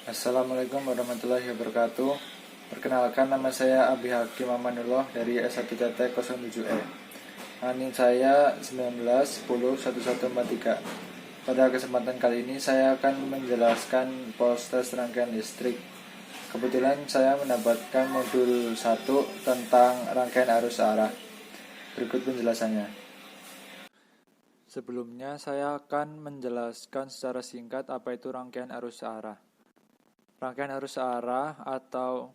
Assalamualaikum warahmatullahi wabarakatuh. Perkenalkan, nama saya Abi Hakim Amanullah dari S1TT07E. NIM saya 19101143. Pada kesempatan kali ini saya akan menjelaskan proses rangkaian listrik. Kebetulan saya mendapatkan modul 1 tentang rangkaian arus arah. Berikut penjelasannya. Sebelumnya saya akan menjelaskan secara singkat apa itu rangkaian arus arah. Rangkaian arus arah atau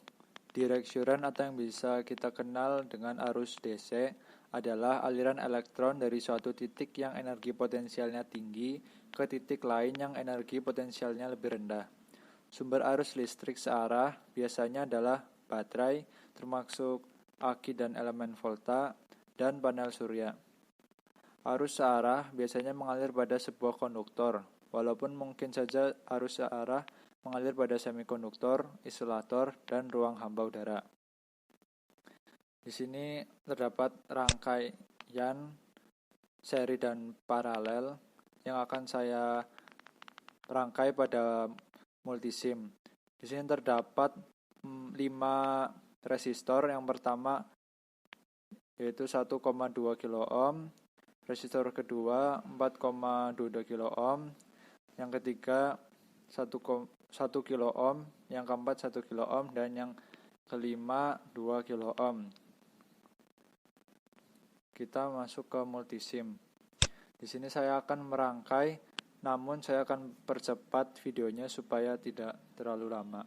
direct current atau yang bisa kita kenal dengan arus DC adalah aliran elektron dari suatu titik yang energi potensialnya tinggi ke titik lain yang energi potensialnya lebih rendah. Sumber arus listrik searah biasanya adalah baterai, termasuk aki dan elemen volta, dan panel surya. Arus searah biasanya mengalir pada sebuah konduktor, walaupun mungkin saja arus searah mengalir pada semikonduktor, isolator, dan ruang hampa udara. Di sini terdapat rangkaian seri dan paralel yang akan saya rangkai pada multisim. Di sini terdapat 5 resistor. Yang pertama yaitu 1,2 kilo ohm, resistor kedua 4,22 kilo ohm, yang ketiga 1 kilo ohm, yang keempat 1 kilo ohm, dan yang kelima 2 kilo ohm. Kita masuk ke multisim. Di sini saya akan merangkai, namun saya akan percepat videonya supaya tidak terlalu lama.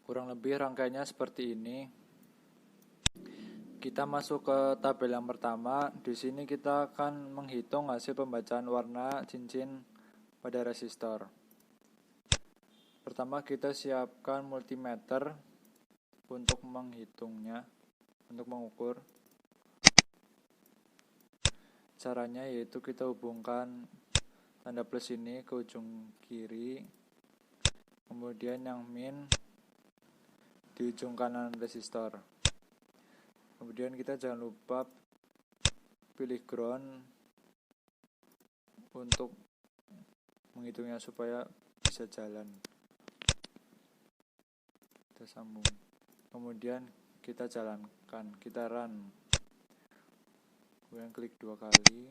Kurang lebih rangkaiannya seperti ini. Kita masuk ke tabel yang pertama. Di sini kita akan menghitung hasil pembacaan warna cincin pada resistor. Pertama kita siapkan multimeter untuk menghitungnya, untuk mengukur. Caranya yaitu kita hubungkan tanda plus ini ke ujung kiri, kemudian yang min di ujung kanan resistor. Kemudian kita jangan lupa pilih ground untuk menghitungnya supaya bisa jalan. Kita sambung. Kemudian kita jalankan, kita run. Kemudian klik 2 kali.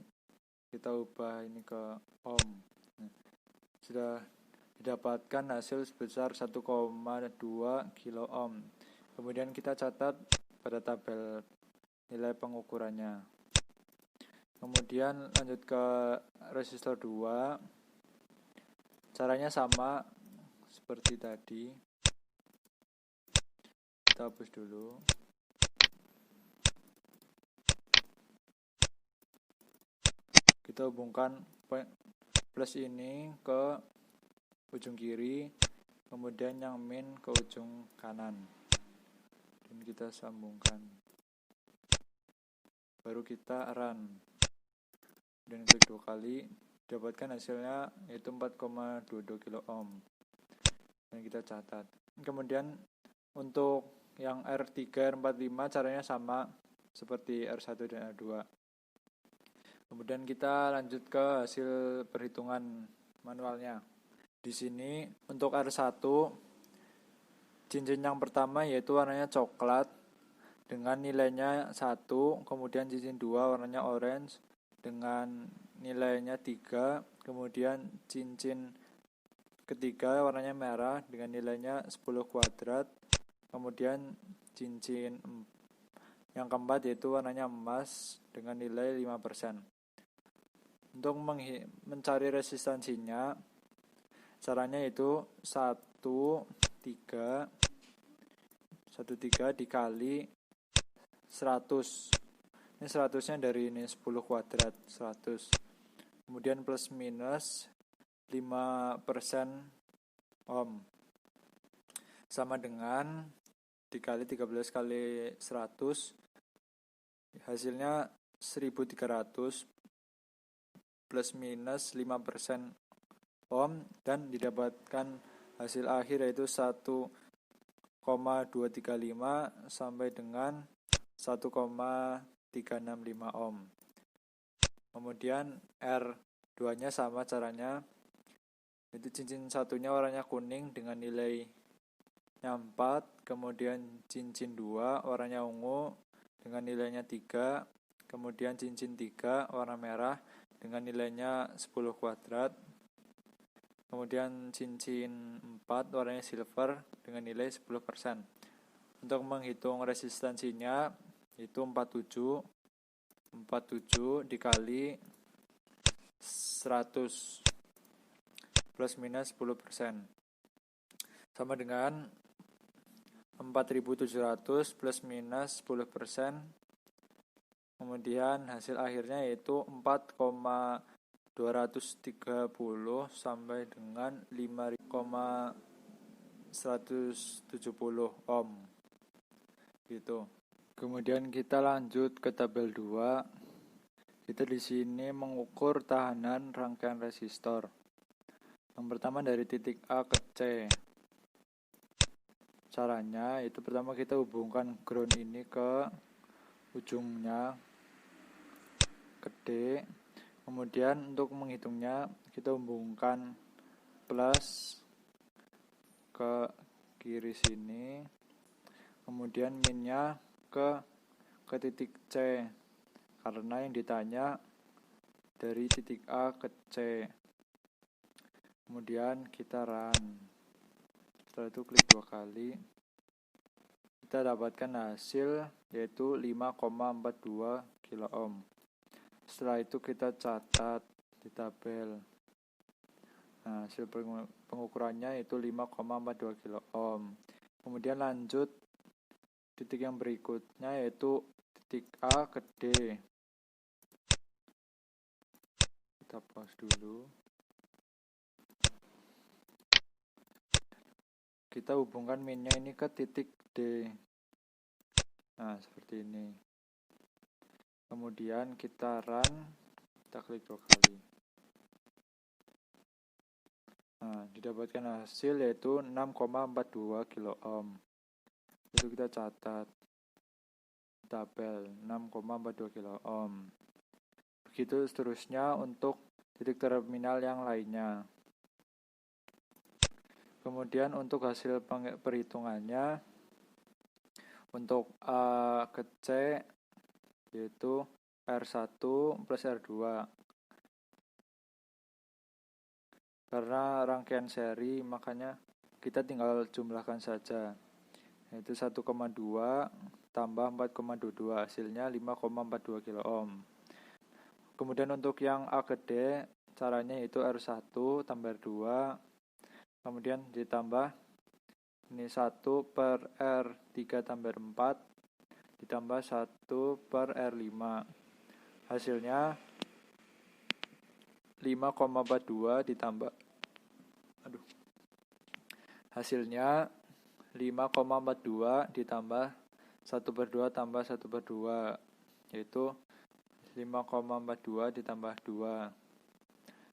Kita ubah ini ke ohm. Sudah didapatkan hasil sebesar 1,2 kilo ohm. Kemudian kita catat pada tabel nilai pengukurannya. Kemudian lanjut ke resistor 2. Caranya sama seperti tadi. Kita hapus dulu. Kita hubungkan plus ini ke ujung kiri, kemudian yang min ke ujung kanan, dan kita sambungkan. Baru kita run dan klik 2 kali, dapatkan hasilnya yaitu 4,22 kilo ohm, dan kita catat. Kemudian untuk yang R3, R45 caranya sama seperti R1 dan R2. Kemudian kita lanjut ke hasil perhitungan manualnya. Di sini untuk R1, cincin yang pertama yaitu warnanya coklat dengan nilainya 1, kemudian cincin 2 warnanya orange dengan nilainya 3, kemudian cincin ketiga warnanya merah dengan nilainya 10 kuadrat, kemudian cincin yang keempat yaitu warnanya emas dengan nilai 5%. Untuk mencari resistansinya, caranya itu 1,3 dikali 100. Ini 100-nya dari ini 10 kuadrat 100. Kemudian plus minus 5% ohm. Sama dengan dikali 13 kali 100, hasilnya 1300 plus minus 5% ohm, dan didapatkan hasil akhir yaitu 1,235 sampai dengan 1,365 ohm. Kemudian R2 nya sama caranya, itu cincin satunya warnanya kuning dengan nilainya 4, kemudian cincin 2 warnanya ungu dengan nilainya 3, kemudian cincin 3 warna merah dengan nilainya 10 kuadrat, kemudian cincin 4 warnanya silver dengan nilai 10%. Untuk menghitung resistansinya itu 47 dikali 100 plus minus 10% sama dengan 4.700 plus minus 10%. Kemudian hasil akhirnya yaitu 4,230 sampai dengan 5,170 ohm gitu. Kemudian kita lanjut ke tabel 2. Kita di sini mengukur tahanan rangkaian resistor. Yang pertama dari titik A ke C. Caranya itu pertama kita hubungkan ground ini ke ujungnya ke D. Kemudian untuk menghitungnya kita hubungkan plus ke kiri sini. Kemudian minnya ke titik C, karena yang ditanya dari titik A ke C. Kemudian kita run. Setelah itu klik 2 kali. Kita dapatkan hasil yaitu 5,42 kilo ohm. Setelah itu kita catat di tabel. Nah, hasil pengukurannya itu 5,42 kilo ohm. Kemudian lanjut titik yang berikutnya yaitu titik A ke D. Kita pause dulu. Kita hubungkan minnya ini ke titik D. Nah, seperti ini. Kemudian kita run, kita klik 2 kali. Nah, didapatkan hasil yaitu 6,42 kilo ohm. Itu kita catat tabel 6,42 kilo ohm. Begitu seterusnya untuk titik terminal yang lainnya. Kemudian untuk hasil perhitungannya untuk A ke C yaitu R1 plus R2. Karena rangkaian seri makanya kita tinggal jumlahkan saja. Yaitu 1,2 tambah 4,22 hasilnya 5,42 kilo ohm. Kemudian untuk yang A ke D caranya yaitu R1 tambah R2. Kemudian ditambah ini 1 per R3 tambah R4 ditambah 1 per R5. Hasilnya 5,42 ditambah hasilnya 5,42 ditambah 1 per 2 tambah 1 per 2 yaitu 5,42 ditambah 2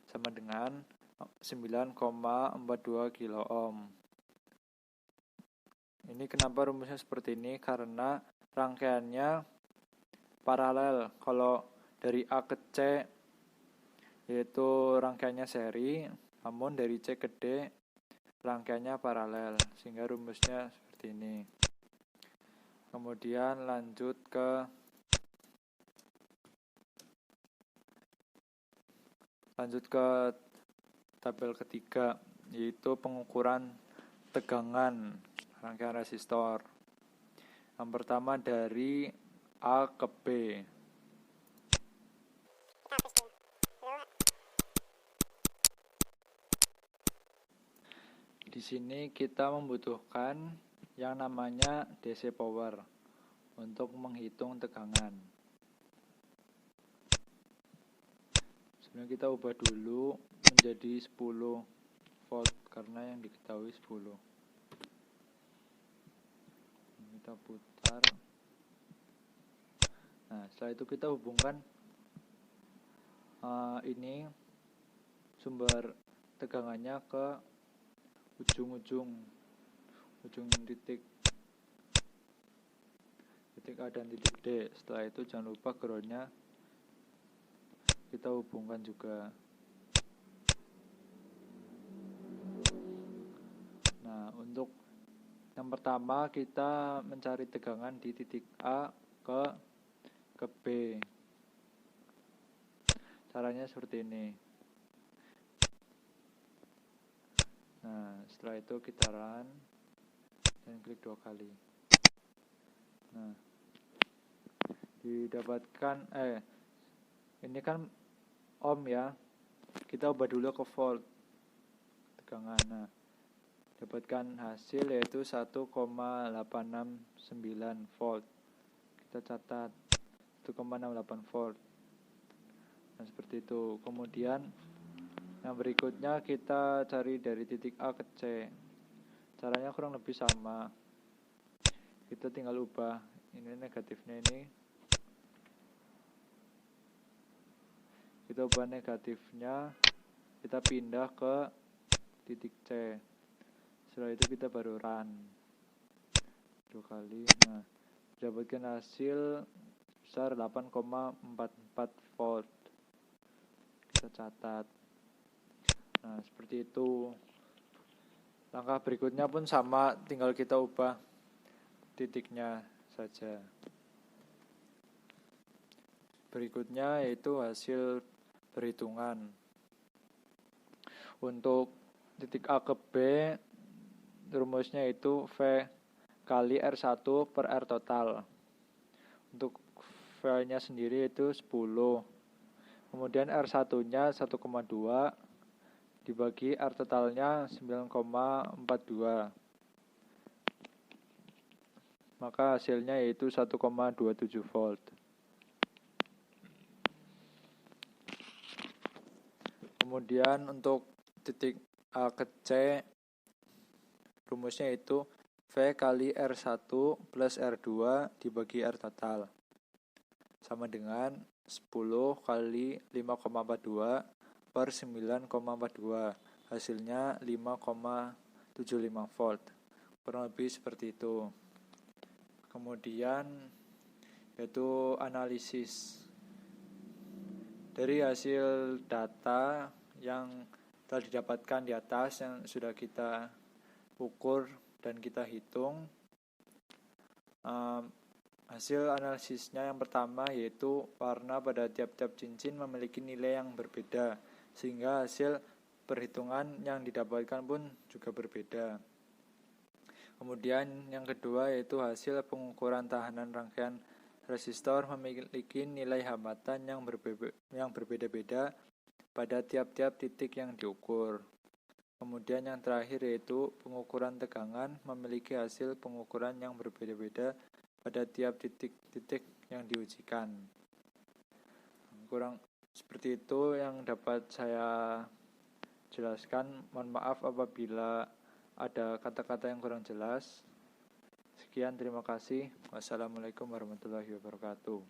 sama dengan 9,42 kilo ohm. Ini kenapa rumusnya seperti ini? Karena rangkaiannya paralel. Kalau dari A ke C yaitu rangkaiannya seri, namun dari C ke D rangkaiannya paralel, sehingga rumusnya seperti ini. Kemudian lanjut ke tabel ketiga, yaitu pengukuran tegangan rangkaian resistor. Yang pertama dari A ke B. Di sini kita membutuhkan yang namanya DC power untuk menghitung tegangan. Sebenarnya kita ubah dulu menjadi 10 volt karena yang diketahui 10. Kita putar. Nah, setelah itu kita hubungkan ini sumber tegangannya ke ujung titik A dan titik D. Setelah itu jangan lupa groundnya kita hubungkan juga. Nah, untuk yang pertama kita mencari tegangan di titik A ke B. Caranya seperti ini. Nah, setelah itu kita run dan klik 2 kali. Nah, didapatkan ini kan ohm ya. Kita ubah dulu ke volt tegangan. Nah, dapatkan hasil yaitu 1,869 volt. Kita catat 1,68 volt. Nah, seperti itu. Kemudian yang berikutnya kita cari dari titik A ke C. Caranya kurang lebih sama. Kita tinggal ubah ini negatifnya ini. Kita ubah negatifnya, kita pindah ke titik C. Setelah itu kita baru run 2 kali. Nah, dapatkan hasil besar 8,44 volt. Kita catat. Nah, seperti itu. Langkah berikutnya pun sama, tinggal kita ubah titiknya saja. Berikutnya yaitu hasil perhitungan. Untuk titik A ke B, rumusnya itu V kali R1 per R total. Untuk V-nya sendiri itu 10. Kemudian R1-nya 1,2 dibagi R totalnya 9,42. Maka hasilnya yaitu 1,27 volt. Kemudian untuk titik A ke C, rumusnya itu V kali R1 plus R2 dibagi R total. Sama dengan 10 kali 5,42 per 9,42. Hasilnya 5,75 volt. Kurang lebih seperti itu. Kemudian yaitu analisis. Dari hasil data yang telah didapatkan di atas yang sudah kita ukur dan kita hitung, hasil analisisnya yang pertama yaitu warna pada tiap-tiap cincin memiliki nilai yang berbeda, sehingga hasil perhitungan yang didapatkan pun juga berbeda. Kemudian yang kedua yaitu hasil pengukuran tahanan rangkaian resistor memiliki nilai hambatan yang berbeda-beda pada tiap-tiap titik yang diukur. Kemudian yang terakhir yaitu pengukuran tegangan memiliki hasil pengukuran yang berbeda-beda pada tiap titik-titik yang diujikan. Kurang seperti itu yang dapat saya jelaskan. Mohon maaf apabila ada kata-kata yang kurang jelas. Sekian, terima kasih. Wassalamualaikum warahmatullahi wabarakatuh.